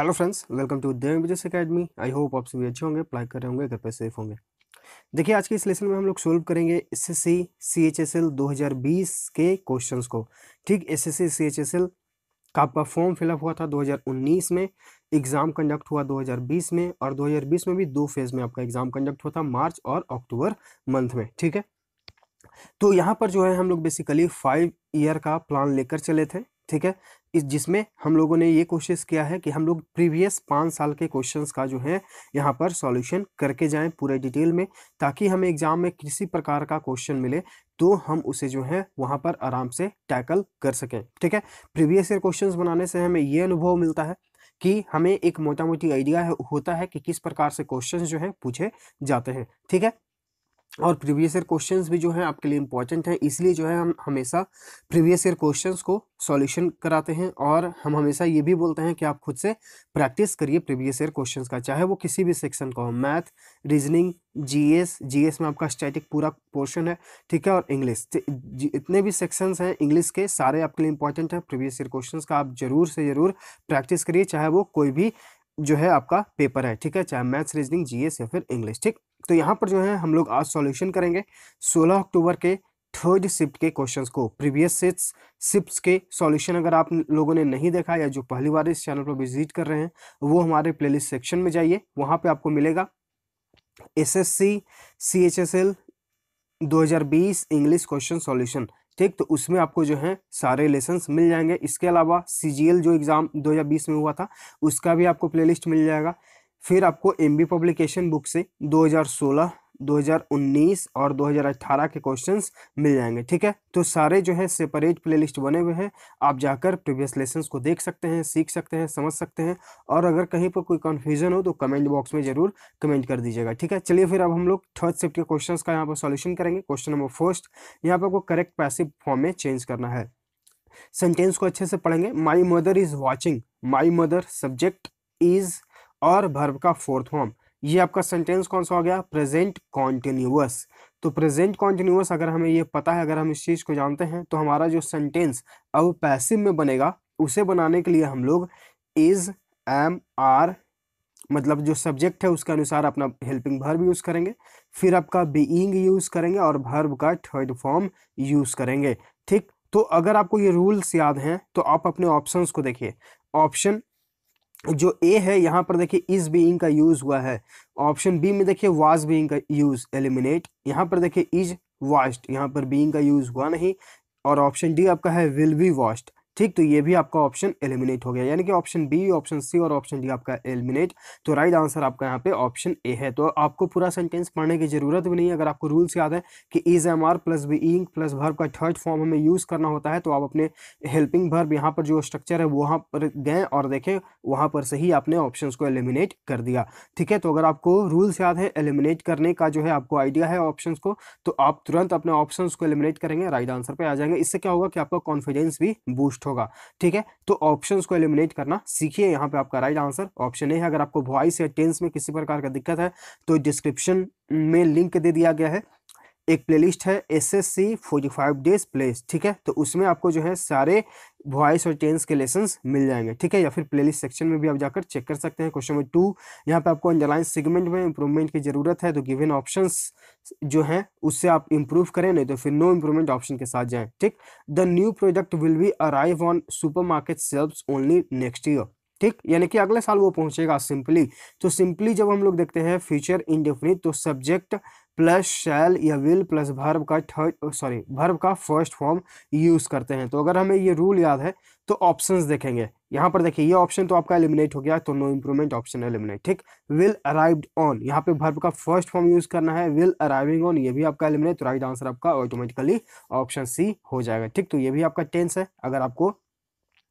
Hello friends, welcome to Dev business academy. I hope आप सभी अच्छे होंगे, अप्लाई कर रहे होंगे, घर पे सेफ होंगे। देखिए, आज के इस लेसन में हम लोग सोल्व करेंगे एसएससी सीएचएसएल 2020 के क्वेश्चंस को। ठीक, एसएससी सीएचएसएल का आपका फॉर्म फिलअप हुआ था 2019 में, एग्जाम कंडक्ट हुआ 2020 में, और 2020 में भी दो फेज में आपका एग्जाम कंडक्ट हुआ था, मार्च और अक्टूबर मंथ में। ठीक है, तो यहाँ पर जो है हम लोग बेसिकली 5 ईयर का प्लान लेकर चले थे। ठीक है, इस जिसमें हम लोगों ने ये कोशिश किया है कि हम लोग प्रीवियस 5 साल के क्वेश्चंस का जो है यहाँ पर सॉल्यूशन करके जाएं पूरे डिटेल में, ताकि हमें एग्जाम में किसी प्रकार का क्वेश्चन मिले तो हम उसे जो है वहाँ पर आराम से टैकल कर सकें। ठीक है, प्रीवियस ईयर क्वेश्चंस बनाने से हमें ये अनुभव मिलता है कि हमें एक मोटा मोटी आइडिया होता है कि किस प्रकार से क्वेश्चंस जो है पूछे जाते हैं। ठीक है, और प्रीवियस ईयर क्वेश्चंस भी जो है आपके लिए इंपॉर्टेंट है, इसलिए जो है हम हमेशा प्रीवियस ईयर क्वेश्चंस को सॉल्यूशन कराते हैं, और हम हमेशा ये भी बोलते हैं कि आप खुद से प्रैक्टिस करिए प्रीवियस ईयर क्वेश्चंस का, चाहे वो किसी भी सेक्शन का हो, मैथ, रीजनिंग, जीएस में आपका स्टैटिक पूरा पोर्शन है। ठीक है, और इंग्लिश, इतने भी सेक्शंस हैं इंग्लिश के, सारे आपके लिए इंपॉर्टेंट है। प्रीवियस ईयर क्वेश्चंस का आप जरूर से जरूर प्रैक्टिस करिए, चाहे वो कोई भी जो है आपका पेपर है। ठीक है, चाहे मैथ्स, रीजनिंग, जीएस या फिर इंग्लिश। ठीक, तो यहाँ पर जो है हम लोग आज सॉल्यूशन करेंगे 16 अक्टूबर के थर्ड शिफ्ट के क्वेश्चंस को। प्रीवियस शिफ्ट्स के सॉल्यूशन अगर आप लोगों ने नहीं देखा या जो पहली बार इस चैनल पर विजिट कर रहे हैं, वो हमारे प्लेलिस्ट सेक्शन में जाइए, वहाँ पे आपको मिलेगा SSC CHSL 2020 English question solution. ठीक, तो उसमें आपको जो है सारे लेसन्स मिल जाएंगे। इसके अलावा सीजीएल जो एग्जाम 2020 में हुआ था, उसका भी आपको प्लेलिस्ट मिल जाएगा। फिर आपको एमबी पब्लिकेशन बुक से 2016, 2019 और 2018 के क्वेश्चंस मिल जाएंगे। ठीक है, तो सारे जो है सेपरेट प्लेलिस्ट बने हुए हैं, आप जाकर प्रीवियस लेसन्स को देख सकते हैं, सीख सकते हैं, समझ सकते हैं, और अगर कहीं पर कोई कन्फ्यूजन हो तो कमेंट बॉक्स में जरूर कमेंट कर दीजिएगा। ठीक है, चलिए फिर अब हम लोग थर्ड शिफ्ट के क्वेश्चंस का यहाँ पर सॉल्यूशन करेंगे। क्वेश्चन नंबर फर्स्ट, यहाँ पर आपको करेक्ट पैसिव फॉर्म में चेंज करना है। सेंटेंस को अच्छे से पढ़ेंगे। My mother is watching, my mother subject is और वर्ब का फोर्थ फॉर्म। ये आपका सेंटेंस कौन सा हो गया? Present continuous. तो प्रेजेंट कॉन्टिन्यूअस अगर हमें ये पता है, अगर हम इस चीज को जानते हैं, तो हमारा जो सेंटेंस अब पैसिव में बनेगा, उसे बनाने के लिए हम लोग इज, एम, आर, मतलब जो सब्जेक्ट है उसके अनुसार अपना हेल्पिंग वर्ब यूज करेंगे, फिर आपका बीइंग यूज करेंगे और वर्ब का थर्ड फॉर्म यूज करेंगे। ठीक, तो अगर आपको ये रूल्स याद हैं तो आप अपने ऑप्शंस को देखिए। ऑप्शन जो ए है यहाँ पर देखिए इज बीइंग का यूज हुआ है। ऑप्शन बी में देखिए वाज बीइंग का यूज, एलिमिनेट। यहाँ पर देखिए इज वॉश्ड, यहाँ पर बीइंग का यूज हुआ नहीं। और ऑप्शन डी आपका है विल बी वॉश्ड। ठीक, तो ये भी आपका ऑप्शन एलिमिनेट हो गया, यानी कि ऑप्शन बी, ऑप्शन सी और ऑप्शन डी आपका एलिमिनेट। तो राइट आंसर आपका यहाँ पे ऑप्शन ए है। तो आपको पूरा सेंटेंस पढ़ने की जरूरत भी नहीं है। अगर आपको रूल्स याद है कि is, am, are plus being plus verb का थर्ड फॉर्म हमें यूज करना होता है, तो आप अपने हेल्पिंग वर्ब यहाँ पर जो स्ट्रक्चर है वहाँ पर गए और देखें, वहाँ पर से ही आपने ऑप्शन को एलिमिनेट कर दिया। ठीक है, तो अगर आपको रूल्स याद है, एलिमिनेट करने का जो है आपको आइडिया है ऑप्शंस को, तो आप तुरंत अपने ऑप्शंस को एलिमिनेट करेंगे, राइट आंसर पे आ जाएंगे। इससे क्या होगा कि आपका कॉन्फिडेंस भी बूस्ट होगा। ठीक है, तो ऑप्शंस को एलिमिनेट करना सीखिए। यहाँ पे आपका राइट आंसर ऑप्शन ए है। अगर आपको वॉइस या टेंस में किसी प्रकार का दिक्कत है तो डिस्क्रिप्शन में लिंक दे दिया गया है, एक प्लेलिस्ट है एसएससी 45 डेज प्लेस। ठीक है, तो उसमें आपको जो है सारे वॉइस और टेंस के लेसन्स मिल जाएंगे। ठीक है, या फिर प्लेलिस्ट सेक्शन में भी आप जाकर चेक कर सकते हैं। क्वेश्चन नंबर 2, यहाँ पे आपको अंडरलाइन सेगमेंट में इंप्रूवमेंट की जरूरत है, तो गिवन ऑप्शंस जो है उससे आप इंप्रूव करें, नहीं तो फिर नो इंप्रूवमेंट ऑप्शन के साथ जाएं। ठीक, the new product will be arrive on supermarket shelves only next year. ठीक, यानी कि अगले साल वो पहुंचेगा। सिंपली, तो सिंपली जब हम लोग देखते हैं फ्यूचर इंडेफिनिट, तो सब्जेक्ट प्लस शैल या विल प्लस वर्ब का फर्स्ट फॉर्म यूज करते हैं। तो अगर हमें ये रूल याद है तो ऑप्शंस देखेंगे। यहाँ पर देखिए ये ऑप्शन तो आपका एलिमिनेट हो गया, तो नो इंप्रूवमेंट ऑप्शन एलिमिनेट। ठीक, विल अराइव्ड ऑन, यहाँ पे वर्ब का फर्स्ट फॉर्म यूज करना है, विल अराइविंग ऑन, ये भी आपका एलिमिनेट। तो राइट आंसर आपका ऑटोमेटिकली ऑप्शन सी हो जाएगा। ठीक, तो ये भी आपका टेंस है। अगर आपको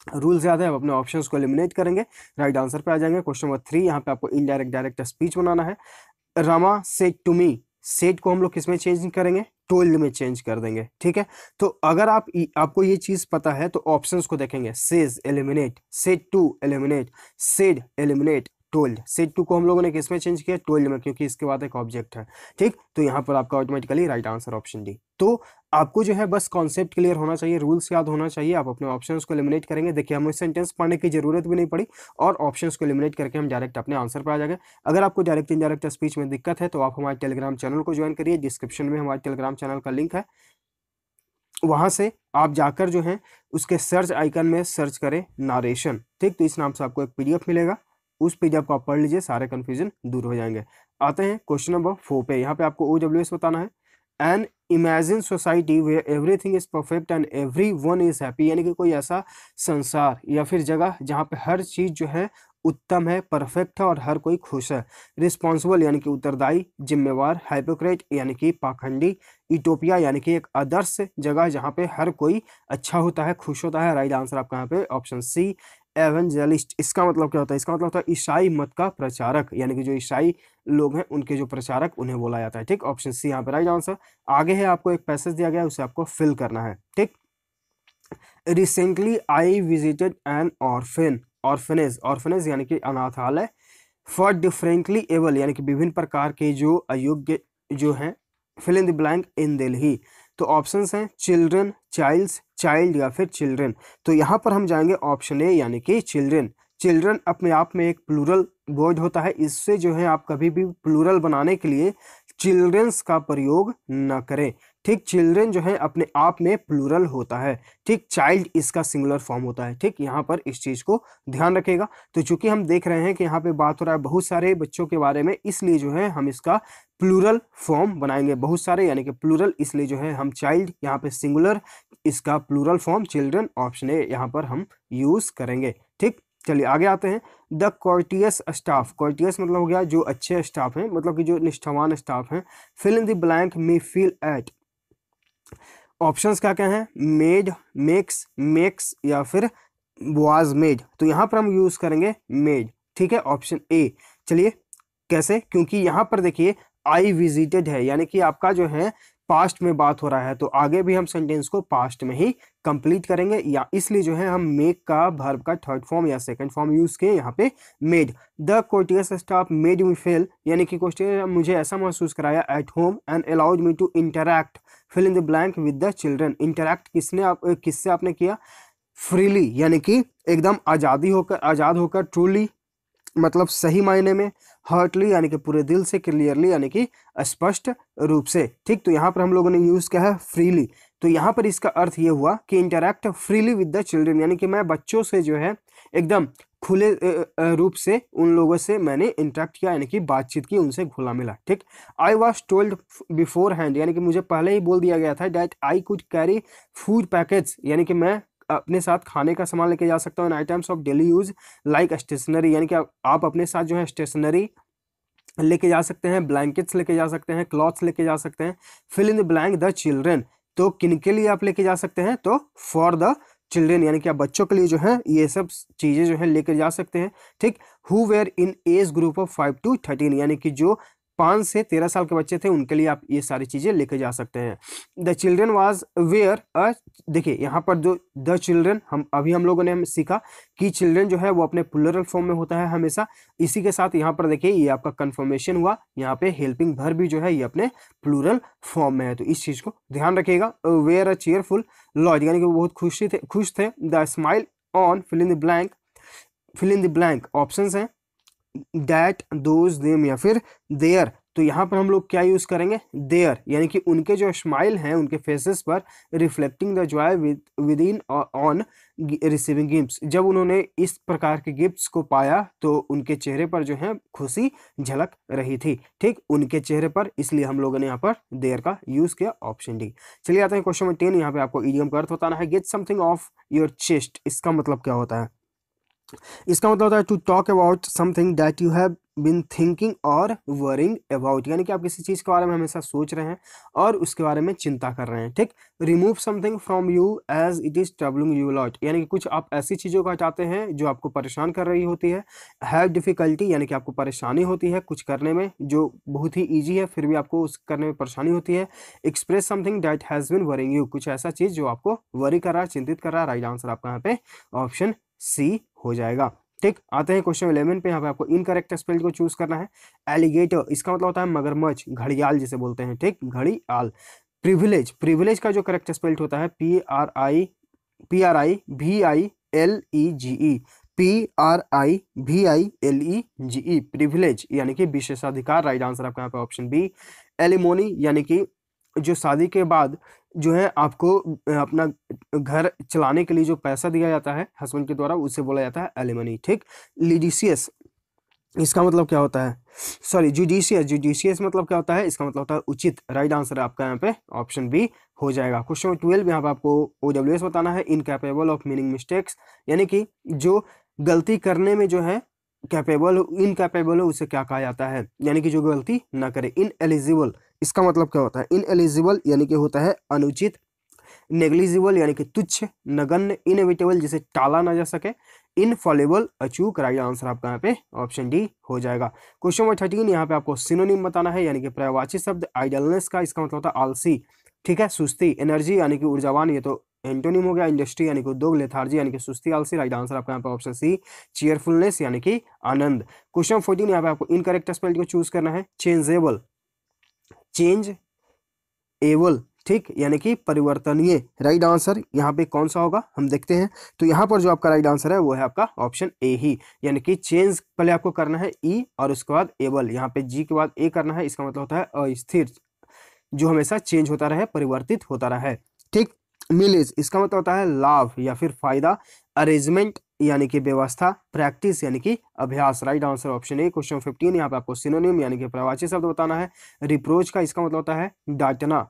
रूल्स याद है, आप अपने ऑप्शंस को एलिमिनेट करेंगे, राइट आंसर पे आ जाएंगे। क्वेश्चन नंबर 3, यहाँ पे आपको इनडायरेक्ट डायरेक्ट स्पीच बनाना है। Rama said to me, said को हम लोग किस में चेंज करेंगे? टोल्ड में चेंज कर देंगे। ठीक है, तो अगर आपको ये चीज पता है तो ऑप्शंस को देखेंगे। Says eliminate, said to eliminate, said eliminate, told, said to को हम लोगों ने किस में चेंज किया, टोल्ड में, क्योंकि इसके बाद एक ऑब्जेक्ट है। ठीक, तो यहाँ पर आपका automatically right answer option D. तो आपको जो है बस कॉन्सेप्ट क्लियर होना चाहिए, रूल्स याद होना चाहिए, आप अपने ऑप्शंस को एलिमिनेट करेंगे। देखिए हमें सेंटेंस पढ़ने की जरूरत भी नहीं पड़ी और ऑप्शंस को एलिमिनेट करके हम डायरेक्ट अपने आंसर पर आ जाएंगे। अगर आपको डायरेक्ट इनडायरेक्ट स्पीच में दिक्कत है तो आप हमारे टेलीग्राम चैनल को ज्वाइन करिए, डिस्क्रिप्शन में हमारे टेलीग्राम चैनल का लिंक है, वहां से आप जाकर जो है उसके सर्च आइकन में सर्च करें नारेशन। ठीक, तो इस नाम से आपको एक पीडीएफ मिलेगा, उस पीडीएफ को आप पढ़ लीजिए, सारे कंफ्यूजन दूर हो जाएंगे। आते हैं क्वेश्चन नंबर 4 पे। यहाँ पे आपको OWS बताना है। An imagine society where everything is perfect and everyone is happy, यानी कि कोई ऐसा संसार या फिर जगह जहाँ पे हर चीज जो है उत्तम है, परफेक्ट है और हर कोई खुश है। रिस्पॉन्सिबल यानी कि उत्तरदायी, जिम्मेवार, हाइपोक्रेट यानी कि पाखंडी, यूटोपिया यानी कि एक आदर्श जगह जहाँ पे हर कोई अच्छा होता है, खुश होता है। राइट आंसर आपका यहाँ पे ऑप्शन सी एवेंजलिस्ट। इसका मतलब क्या होता है, इसका मतलब होता है ईसाई मत का प्रचारक, यानी कि जो ईसाई लोग हैं उनके जो प्रचारक उन्हें बोला जाता है। ठीक, ऑप्शन सी यहाँ पे राइट आंसर। आगे है आपको एक पैसेज दिया गया है, उसे आपको फिल करना है। ठीक, recently I visited N orphanage यानी कि अनाथालय, फॉर डिफरेंटली एबल यानी कि विभिन्न प्रकार के जो अयोग्य जो हैं, fill in the blank in Delhi. तो ऑप्शंस हैं चिल्ड्रन, चाइल्ड्स, चाइल्ड या फिर चिल्ड्रन। तो यहाँ पर हम जाएंगे ऑप्शन ए यानी कि चिल्ड्रन। चिल्ड्रन अपने आप में एक प्लूरल वर्ड होता है, इससे जो है आप कभी भी प्लूरल बनाने के लिए चिल्ड्रंस का प्रयोग न करें। ठीक, चिल्ड्रन जो है अपने आप में प्लूरल होता है। ठीक, चाइल्ड इसका सिंगुलर फॉर्म होता है। ठीक, यहाँ पर इस चीज को ध्यान रखेगा। तो चूंकि हम देख रहे हैं कि यहाँ पे बात हो रहा है बहुत सारे बच्चों के बारे में, इसलिए जो है हम इसका प्लूरल फॉर्म बनाएंगे, बहुत सारे यानी कि प्लूरल, इसलिए जो है हम चाइल्ड यहाँ पे सिंगुलर, इसका plural form children, option A यहाँ पर हम यूज करेंगे। ठीक, चलिए आगे आते हैं। द कोर्टियस स्टाफ, कोर्टियस मतलब हो गया जो अच्छे स्टाफ हैं, मतलब कि जो निष्ठावान स्टाफ हैं। Fill in the blank may feel at, options क्या क्या हैं, मेड, मेक्स, मेक्स या फिर वाज मेड। तो यहाँ पर हम यूज करेंगे मेड। ठीक है, ऑप्शन ए। चलिए कैसे, क्योंकि यहाँ पर देखिए आई विजिटेड है, यानी कि आपका जो है पास्ट में बात हो रहा है, तो आगे भी हम सेंटेंस को पास्ट में ही कंप्लीट करेंगे, या इसलिए जो है हम मेक का वर्ब का थर्ड फॉर्म या सेकंड फॉर्म यूज किए यहाँ पे made. The courteous staff made me feel, यानी कि कोर्टियस मुझे ऐसा महसूस कराया at home and allowed me to interact, fill in the blank with the children. Interact किससे आपने किया, फ्रीली यानी कि एकदम आजाद होकर, ट्रूली मतलब सही मायने में, हार्टली यानी कि पूरे दिल से, क्लियरली यानी कि स्पष्ट रूप से। ठीक, तो यहाँ पर हम लोगों ने यूज किया है फ्रीली। तो यहाँ पर इसका अर्थ ये हुआ कि interact freely with the children, यानी कि मैं बच्चों से जो है एकदम खुले रूप से उन लोगों से मैंने इंटरेक्ट किया, यानी कि बातचीत की, उनसे घुला मिला। ठीक, I was told before hand, यानी कि मुझे पहले ही बोल दिया गया था that I could carry food package, यानी कि मैं अपने साथ खाने का सामान लेके जा सकता हूँ, in items of daily use like stationery, यानी कि आप अपने साथ जो है स्टेशनरी लेके जा सकते हैं, ब्लैंकेट्स लेके जा सकते हैं, क्लॉथ्स लेके जा सकते हैं। Fill in the blank the children, तो किनके लिए आप लेके जा सकते हैं, तो फॉर द चिल्ड्रन, यानी कि आप बच्चों के लिए जो है ये सब चीजें जो है लेकर जा सकते हैं। ठीक, who were in age group of 5 to 13, यानी कि जो 5 से 13 साल के बच्चे थे उनके लिए आप ये सारी चीजें लेके जा सकते हैं। द चिल्ड्रन वाज वेयर देखिए यहाँ पर जो द चिल्ड्रन हम लोगों ने सीखा कि चिल्ड्रन जो है वो अपने प्लूरल फॉर्म में होता है हमेशा। इसी के साथ यहाँ पर देखिए ये आपका कंफर्मेशन हुआ, यहाँ पे हेल्पिंग वर्ब भी जो है ये अपने प्लूरल फॉर्म में है, तो इस चीज को ध्यान रखिएगा। वेयर अ चीयरफुल लॉर्ड, यानी कि वो बहुत खुश थे। The smile on, fill in the blank options हैं दैट, दोज, देम या फिर देयर। तो यहाँ पर हम लोग क्या यूज करेंगे, देयर, यानी कि उनके जो स्माइल हैं उनके फेसेस पर, reflecting the Joy with in on receiving gifts, जब उन्होंने इस प्रकार के गिफ्ट्स को पाया तो उनके चेहरे पर जो है खुशी झलक रही थी। ठीक, उनके चेहरे पर, इसलिए हम लोगों ने यहाँ पर देयर का यूज किया, ऑप्शन डी। चलिए आते हैं क्वेश्चन नंबर 10। यहाँ पे आपको इडियम का अर्थ बताना है। Get something off your chest, इसका मतलब क्या होता है, इसका मतलब होता है to talk about something that you have been thinking और वरिंग अबाउट, यानी कि आप किसी चीज के बारे में हमेशा सोच रहे हैं और उसके बारे में चिंता कर रहे हैं। ठीक, remove something from you as it is troubling you lot, यानी कि कुछ आप ऐसी चीजों को हटाते हैं जो आपको परेशान कर रही होती है। हैव डिफिकल्टी, यानी कि आपको परेशानी होती है कुछ करने में जो बहुत ही ईजी है फिर भी आपको उस करने में परेशानी होती है। Express something that has been worrying you, कुछ ऐसा चीज जो आपको वरी कर रहा है, चिंतित कर रहा है। राइट आंसर आपका यहाँ पे ऑप्शन सी हो जाएगा। ठीक, आते हैं क्वेश्चन 11 पे। यहाँ पे आपको इनकरेक्ट स्पेल को चूज करना है। एलिगेटर, इसका मतलब होता है मगरमच्छ, घड़ियाल जिसे बोलते हैं, ठीक, घड़ियाल। प्रिविलेज, प्रिविलेज का जो करेक्ट स्पेल्ट होता है PRIVILEGE, PRIVILEGE, प्रिविलेज यानी कि विशेषाधिकार। राइट आंसर आपका यहाँ पे ऑप्शन बी। एलिमोनी यानी कि जो शादी के बाद जो है आपको अपना घर चलाने के लिए जो पैसा दिया जाता है हस्बैंड के द्वारा, उसे बोला जाता है एलिमनी, ठीक। लिडिशियस, इसका मतलब क्या होता है, सॉरी जुडिशियस, जुडिशियस मतलब क्या होता है, इसका मतलब होता है उचित। राइट आंसर आपका यहाँ पे ऑप्शन बी हो जाएगा। क्वेश्चन 12 यहाँ पे आपको OWS बताना है। इनकैपेबल ऑफ मीनिंग मिस्टेक्स, यानी कि जो गलती करने में जो है कैपेबल, इनकैपेबल है, उसे क्या कहा जाता है, यानी कि जो गलती ना करे। इनएलिजिबल, इसका मतलब क्या होता है, इनएलिजिबल यानी कि होता है अनुचित। नेग्लिजिबल यानी कि तुच्छ, नगण्य। इनएविटेबल जिसे टाला ना जा सके। इनफॉलेबल, अचूक। राइट आंसर आपका यहाँ पे ऑप्शन डी हो जाएगा। क्वेश्चन नंबर 13 यहाँ पे आपको सिनोनिम बताना है, यानी कि पर्यायवाची शब्द आइडलनेस का, इसका मतलब होता है आलसी, ठीक है, सुस्ती। एनर्जी यानी कि ऊर्जावान, ये तो एंटोनिम हो गया। इंडस्ट्री यानी कि उद्योग। लेथार्जी यानी कि सुस्ती, आलसी। राइट आंसर आपका यहाँ पे ऑप्शन सी, चीयरफुलनेस यानी कि आनंद। क्वेश्चन 14 यहाँ पे आपको इनकरेक्ट स्पेलिंग को चूज करना है। चेंजेबल, चेंज एबल, ठीक, यानी कि परिवर्तनीय। राइट आंसर यहाँ पे कौन सा होगा हम देखते हैं। तो यहाँ पर जो आपका राइट आंसर है वो है आपका ऑप्शन ए ही, यानी कि चेंज पहले आपको करना है ई और उसके बाद एबल, यहाँ पे जी के बाद ए करना है। इसका मतलब होता है अस्थिर, जो हमेशा चेंज होता रहे, परिवर्तित होता रहे, ठीक। मिलेज, इसका मतलब होता है लाभ या फिर फायदा। अरेंजमेंट यानी कि व्यवस्था। प्रैक्टिस यानी कि अभ्यास। Right answer option A. Question 15 यहाँ पे आपको सिनोनिम यानी कि पर्यायवाची शब्द बताना है। रिप्रोच का, इसका मतलब होता है डांटना,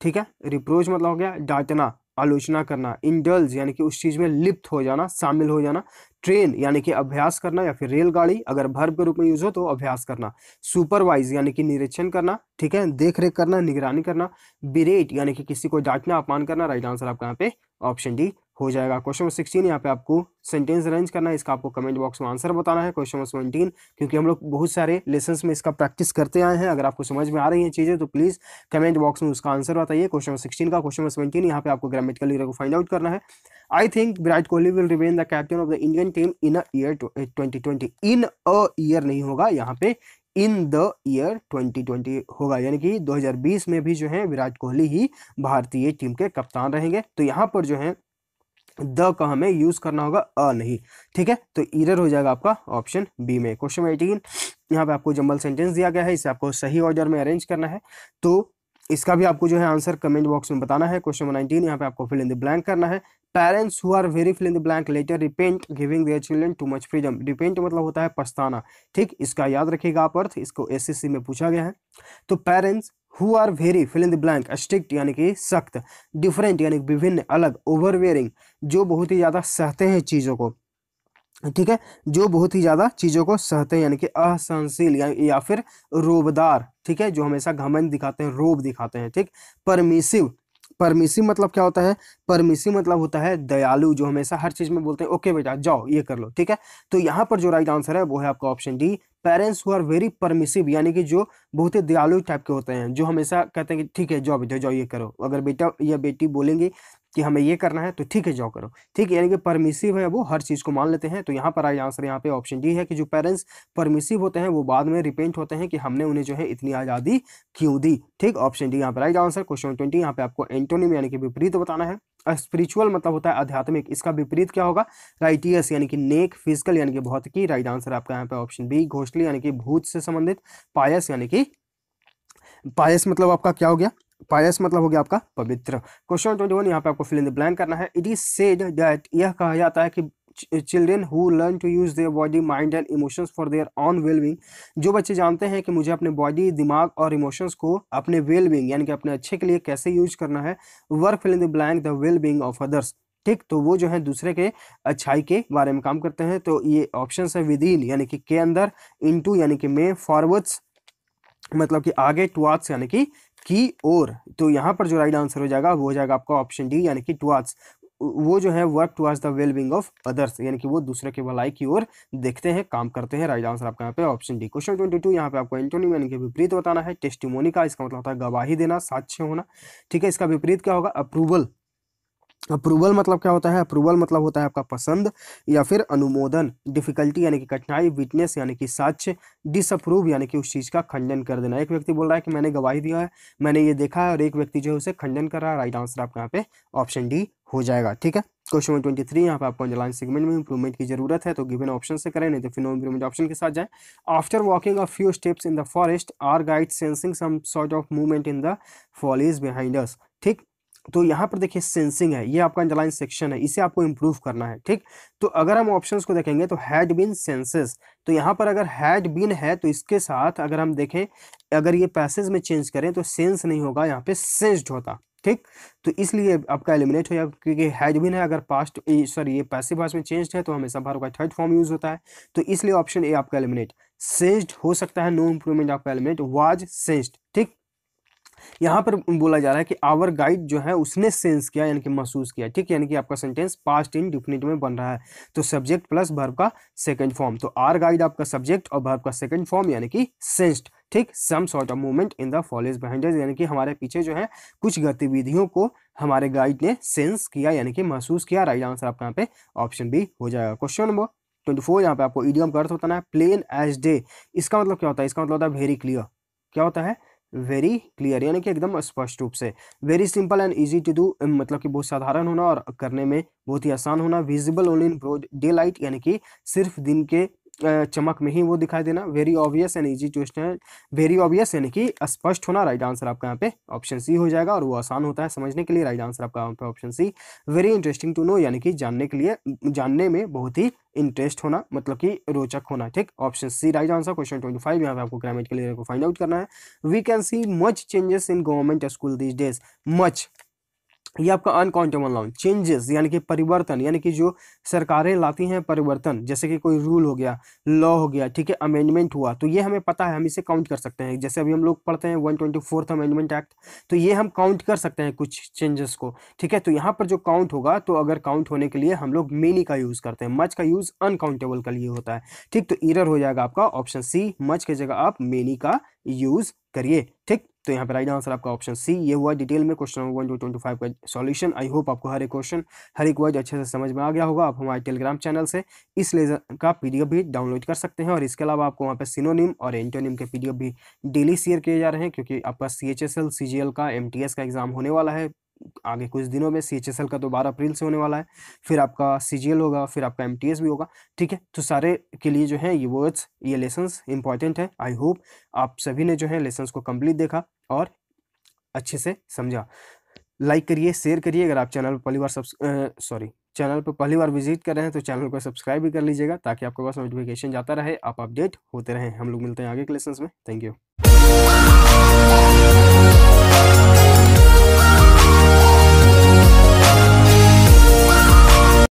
ठीक है। रिप्रोच मतलब हो गया डांटना, आलोचना करना। इंडल्ज यानी कि उस चीज में लिप्त हो जाना, शामिल हो जाना। ट्रेन यानी कि अभ्यास करना या फिर रेलगाड़ी, अगर वर्ब के रूप में यूज हो तो अभ्यास करना। सुपरवाइज यानी कि निरीक्षण करना, ठीक है, देख रेख करना, निगरानी करना। बिरेट यानी कि किसी को डांटना, अपमान करना। राइट आंसर आपका यहाँ पे ऑप्शन डी हो जाएगा। क्वेश्चन नंबर 16 यहाँ पे आपको सेंटेंस अरेंज करना है, इसका आपको कमेंट बॉक्स में आंसर बताना है। क्वेश्चन नंबर 17, क्योंकि हम लोग बहुत सारे लेसन्स में इसका प्रैक्टिस करते आए हैं, अगर आपको समझ में आ रही हैं चीजें तो प्लीज कमेंट बॉक्स में उसका आंसर बताइए। क्वेश्चन नंबर 16 का। क्वेश्चन नंबर 17 यहाँ पे आपको ग्रामेटिकल एरर को फाइंड आउट करना है। I think Virat Kohli will remain the captain of the Indian team in a year 2020। In a year नहीं होगा यहाँ पे, इन द ईयर 2020 होगा, यानी कि 2020 में भी जो है विराट कोहली ही भारतीय टीम के कप्तान रहेंगे। तो यहाँ पर जो है द का हमें यूज करना होगा, अ नहीं, ठीक है। तो एरर हो जाएगा आपका ऑप्शन बी में। क्वेश्चन 18 यहाँ पे आपको जंबल सेंटेंस दिया गया है, इसे आपको सही ऑर्डर में अरेंज करना है। तो इसका भी आपको जो है आंसर कमेंट बॉक्स में बताना है। क्वेश्चन 19 यहाँ पे आपको फिल इन द ब्लैंक करना है। Parents who are very fill in the blank later repent giving their children too much freedom. Repent मतलब होता है पछताना, ठीक, इसका याद रखिएगा आप अर्थ, इसको एसएससी में पूछा गया है। तो parents who are very fill in the blank, strict यानी कि सख्त, डिफरेंट यानी विभिन्न, अलग, ओवरवेयरिंग जो बहुत ही ज्यादा सहते हैं चीजों को, ठीक है, जो बहुत ही ज्यादा चीजों को सहते हैं, यानी कि असहनशील या फिर रोबदार, ठीक है, जो हमेशा घमंड दिखाते हैं, रोब दिखाते हैं, ठीक। परमिसिव, परमिसिव मतलब क्या होता है, परमिसिव मतलब होता है दयालु, जो हमेशा हर चीज में बोलते हैं ओके बेटा जाओ ये कर लो, ठीक है। तो यहाँ पर जो राइट आंसर है वो है आपका option D. Parents who are very permissive यानी कि जो बहुत ही दयालु टाइप के होते हैं, जो हमेशा कहते हैं कि ठीक है जाओ बेटा जाओ ये करो, अगर बेटा या बेटी बोलेंगे कि हमें ये करना है तो ठीक है जाओ करो, ठीक है, यानी कि परमिसिव है, वो हर चीज को मान लेते हैं। तो यहाँ पर राइट आंसर यहाँ पे ऑप्शन डी है कि जो पेरेंट्स परमिसिव होते हैं वो बाद में रिपेंट होते हैं कि हमने उन्हें जो है इतनी आजादी क्यों दी, ठीक। ऑप्शन डी यहाँ पे राइट आंसर। क्वेश्चन 20 यहाँ पे आपको एंटोनिम यानी कि विपरीत बताना है। स्पिरिचुअल मतलब होता है आध्यात्मिक, इसका विपरीत क्या होगा, राइटियस यानी कि नेक, फिजिकल यानी कि भौतिकी। राइट आंसर आपका यहाँ पे ऑप्शन बी। घोषली यानी कि भूत से संबंधित। पायस यानी कि, पायस मतलब आपका क्या हो गया, पायस मतलब हो गया आपका पवित्र। क्वेश्चन 21 यहाँ पे आपको फिल इन द ब्लैंक करना है। इट इज सेड दैट, यह कहा जाता है कि children who learn to use their body mind and emotions for their own wellbeing, जो बच्चे जानते हैं कि मुझे अपने बॉडी, दिमाग और इमोशंस को अपने वेलबींग यानी कि अपने अच्छे के लिए कैसे यूज करना है। Work fill in the blank the wellbeing of others, ठीक। तो वो जो है दूसरे के अच्छाई के बारे में काम करते हैं। तो ये ऑप्शन है विद इन यानी कि के अंदर, इनटू यानी कि में, फॉरवर्ड्स मतलब कि आगे, टुवार्ड्स यानी कि ओर। तो यहाँ पर जो राइट आंसर हो जाएगा वो हो जाएगा आपका ऑप्शन डी यानी कि टुवार्ड्स। वो जो है work towards the wellbeing of others, यानी कि वो दूसरे के भलाई की ओर देखते हैं, काम करते हैं। राइट आंसर आपका यहाँ पे ऑप्शन डी। क्वेश्चन 22 यहाँ पे आपको एंटोनिम यानी कि विपरीत बताना है। टेस्टिमोनी का, इसका मतलब होता है गवाही देना, साक्ष्य होना, ठीक है, इसका विपरीत क्या होगा, अप्रूवल अप्रूवल मतलब क्या होता है? अप्रूवल मतलब होता है आपका पसंद या फिर अनुमोदन। डिफिकल्टी यानी कि कठिनाई, विटनेस यानी कि साक्ष्य, डिसअप्रूव यानी कि उस चीज का खंडन कर देना। एक व्यक्ति बोल रहा है कि मैंने गवाही दिया है, मैंने ये देखा है, और एक व्यक्ति जो है उसे खंडन कर रहा है। राइट आंसर आपका यहाँ पे ऑप्शन डी हो जाएगा। ठीक है, क्वेश्चन नंबर 23, यहाँ पे आपको अंडरलाइन सेगमेंट में इंप्रूवमेंट की जरूरत है तो गिवन ऑप्शन से करें, नहीं तो फिर नो इंप्रूवमेंट ऑप्शन के साथ जाए। After walking a few steps in the forest our guide sensing some sort of movement in the foliage behind us. ठीक, तो यहाँ पर देखिए सेंसिंग है, ये आपका अंडरलाइन सेक्शन है, इसे आपको इंप्रूव करना है। ठीक, तो अगर हम ऑप्शंस को देखेंगे तो हैड बीन सेंसेस, तो यहाँ पर अगर हैड बीन है तो इसके साथ अगर हम देखें, अगर ये पैसेज में चेंज करें तो सेंस नहीं होगा, यहाँ पे सेंस्ड होता। ठीक, तो इसलिए आपका एलिमिनेट हो जाएगा, क्योंकि हैड बीन है, अगर पास्ट सॉरी ये पैसिव वॉइस में चेंज है तो हमेशा वर्ब का थर्ड फॉर्म यूज होता है, तो इसलिए ऑप्शन ए आपका एलिमिनेट। सेंस्ड हो सकता है, नो इंप्रूवमेंट आपका एलिमिनेट, वाज सेंस्ड। ठीक, यहाँ पर बोला जा रहा है कि आवर गाइड जो है उसने सेंस किया यानी कि महसूस किया। ठीक, यानी कि आपका सेंटेंस पास्ट इंडेफिनिट में बन रहा है, तो सब्जेक्ट प्लस वर्ब का सेकंड फॉर्म, तो आर गाइड आपका सब्जेक्ट और वर्ब का सेकंड फॉर्म यानी कि सेंस्ड। ठीक, some sort of movement in the following behind us, यानी कि हमारे पीछे जो है कुछ गतिविधियों को हमारे गाइड ने सेंस किया यानी कि महसूस किया। राइट आंसर आपका यहाँ पे ऑप्शन बी हो जाएगा। क्वेश्चन नंबर 24, यहाँ पे आपको इडियम का अर्थ होता है प्लेन एज डे। इसका मतलब क्या होता है? इसका मतलब होता है वेरी क्लियर। क्या होता है? वेरी क्लियर, यानी कि एकदम स्पष्ट रूप से। Very simple and easy to do, मतलब कि बहुत साधारण होना और करने में बहुत ही आसान होना। Visible only in broad daylight, यानी कि सिर्फ दिन के चमक में ही वो दिखाई देना। Very obvious and easy to understand, very obvious यानी कि स्पष्ट होना। राइट आंसर आपका यहाँ पे ऑप्शन सी हो जाएगा, और वो आसान होता है समझने के लिए। राइट आंसर आपका यहाँ पे option C. Very interesting to know, यानी कि जानने के लिए, जानने में बहुत ही इंटरेस्ट होना, मतलब कि रोचक होना। ठीक, option C right answer. Question 25, यहाँ पे आपको ग्रामेटिकल को फाइंड आउट करना है। We can see much changes in government school this days. Much, ये आपका अनकाउंटेबल नाउन। चेंजेस यानी कि परिवर्तन, यानी कि जो सरकारें लाती हैं परिवर्तन, जैसे कि कोई रूल हो गया, लॉ हो गया, ठीक है, अमेंडमेंट हुआ, तो ये हमें पता है, हम इसे काउंट कर सकते हैं। जैसे अभी हम लोग पढ़ते हैं 124th अमेंडमेंट एक्ट, तो ये हम काउंट कर सकते हैं कुछ चेंजेस को। ठीक है, तो यहाँ पर जो काउंट होगा, तो अगर काउंट होने के लिए हम लोग मेनी का यूज करते हैं, मच का यूज अनकाउंटेबल के लिए होता है। ठीक, तो इरर हो जाएगा आपका ऑप्शन सी, मच की जगह आप मेनी का यूज करिए। ठीक, तो यहाँ पे राइट आंसर आपका ऑप्शन सी। ये हुआ डिटेल में क्वेश्चन नंबर 1 to 25 का सॉल्यूशन। आई होप आपको हर एक क्वेश्चन, हर एक वर्ड अच्छे से समझ में आ गया होगा। आप हमारे टेलीग्राम चैनल से इस लेसन का पीडीएफ भी डाउनलोड कर सकते हैं, और इसके अलावा आपको वहाँ पे सिनोनिम और एंटोनिम के पीडीएफ भी डेली शेयर किए जा रहे हैं, क्योंकि आपका CHSL CGL का MTS का एग्जाम होने वाला है आगे कुछ दिनों में। CHSL का तो 12 अप्रैल से होने वाला है, फिर आपका CGL होगा, फिर आपका MTS भी होगा। ठीक है, तो सारे के लिए जो है ये वर्ड्स, ये लेसन्स इंपॉर्टेंट है। आई होप आप सभी ने जो है लेसन्स को कंप्लीट देखा और अच्छे से समझा। लाइक करिए, शेयर करिए। अगर आप चैनल पर पहली बार चैनल पर पहली बार विजिट कर रहे हैं तो चैनल को सब्सक्राइब भी कर लीजिएगा, ताकि आपके पास नोटिफिकेशन जाता रहे, आप अपडेट होते रहें। हम लोग मिलते हैं आगे के लेसन्स में। Thank you.